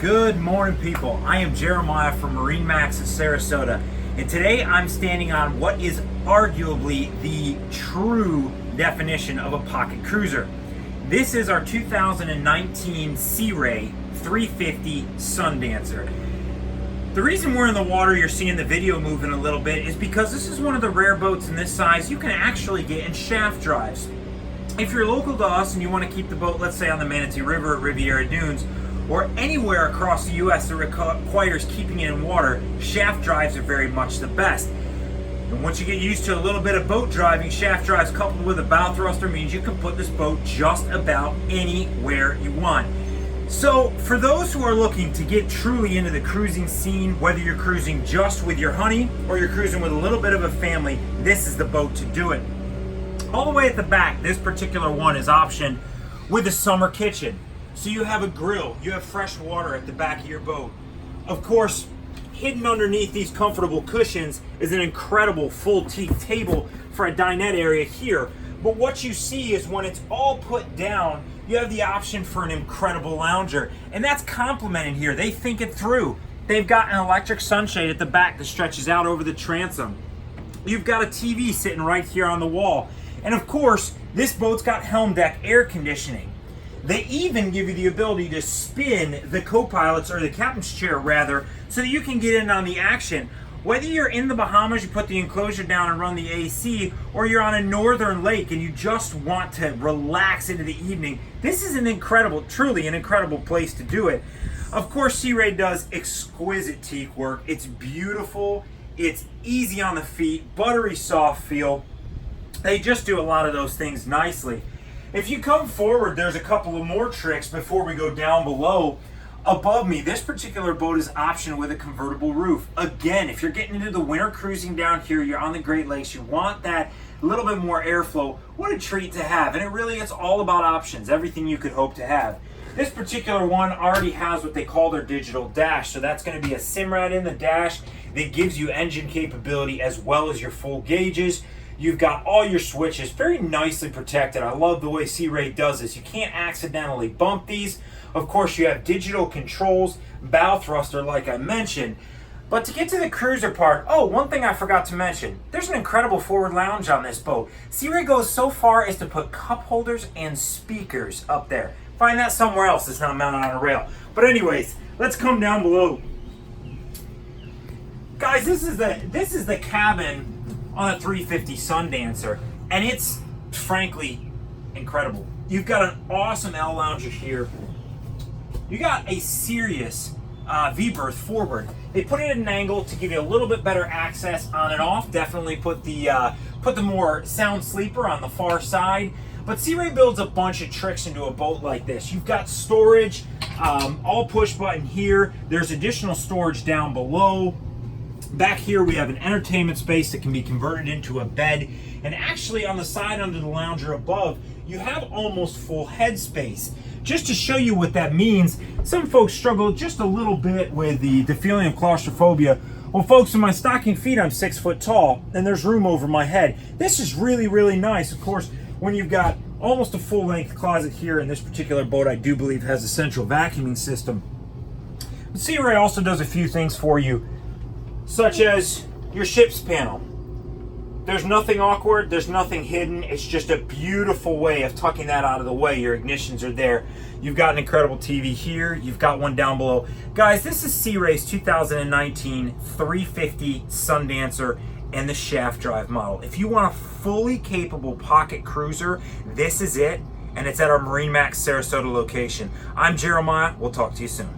Good morning, people. I am Jeremiah from MarineMax Sarasota, and today I'm standing on what is arguably the true definition of a pocket cruiser. This is our 2019 Sea Ray 350 Sundancer. The reason we're in the water, you're seeing the video moving a little bit, is because this is one of the rare boats in this size you can actually get in shaft drives. If you're local to us and you want to keep the boat, let's say on the Manatee River at Riviera Dunes, or anywhere across the U.S. that requires keeping it in water, shaft drives are very much the best. And once you get used to a little bit of boat driving, shaft drives coupled with a bow thruster means you can put this boat just about anywhere you want. So for those who are looking to get truly into the cruising scene, whether you're cruising just with your honey or you're cruising with a little bit of a family, this is the boat to do it. All the way at the back, this particular one is optioned with a summer kitchen. So you have a grill, you have fresh water at the back of your boat. Of course, hidden underneath these comfortable cushions is an incredible full teak table for a dinette area here. But what you see is when it's all put down, you have the option for an incredible lounger. And that's complemented here. They think it through. They've got an electric sunshade at the back that stretches out over the transom. You've got a TV sitting right here on the wall. And of course, this boat's got helm deck air conditioning. They even give you the ability to spin the co-pilots, or the captain's chair rather, so that you can get in on the action. Whether you're in the Bahamas, you put the enclosure down and run the AC, or you're on a northern lake and you just want to relax into the evening, this is an incredible, truly an incredible place to do it. Of course, Sea Ray does exquisite teak work. It's beautiful, it's easy on the feet, buttery soft feel. They just do a lot of those things nicely. If you come forward, there's a couple of more tricks before we go down below. Above me, this particular boat is optioned with a convertible roof. Again, if you're getting into the winter cruising down here, you're on the Great Lakes, you want that little bit more airflow, what a treat to have. And it really is all about options, everything you could hope to have. This particular one already has what they call their digital dash. So that's going to be a Simrad in the dash that gives you engine capability as well as your full gauges. You've got all your switches very nicely protected. I love the way Sea Ray does this. You can't accidentally bump these. Of course, you have digital controls, bow thruster like I mentioned. But to get to the cruiser part, one thing I forgot to mention. There's an incredible forward lounge on this boat. Sea Ray goes so far as to put cup holders and speakers up there. Find that somewhere else that's not mounted on a rail. But anyways, let's come down below. Guys, this is the cabin on a 350 Sundancer, and it's frankly incredible. You've got an awesome L lounger here. You got a serious V-berth forward. They put it at an angle to give you a little bit better access on and off. Definitely put the more sound sleeper on the far side. But Sea Ray builds a bunch of tricks into a boat like this. You've got storage, all push button here. There's additional storage down below. Back here we have an entertainment space that can be converted into a bed, and actually on the side under the lounger above you have almost full head space. Just to show you what that means, some folks struggle just a little bit with the feeling of claustrophobia. Well folks, in my stocking feet I'm 6 foot tall and there's room over my head. This is really nice. Of course, when you've got almost a full length closet here, in this particular boat I do believe has a central vacuuming system. But Sea Ray also does a few things for you, such as your ship's panel. There's nothing awkward, there's nothing hidden. It's just a beautiful way of tucking that out of the way. Your ignitions are there. You've got an incredible TV here. You've got one down below. Guys, this is Sea Ray's 2019 350 Sundancer and the shaft drive model. If you want a fully capable pocket cruiser, this is it, and it's at our MarineMax Sarasota location. I'm Jeremiah. We'll talk to you soon.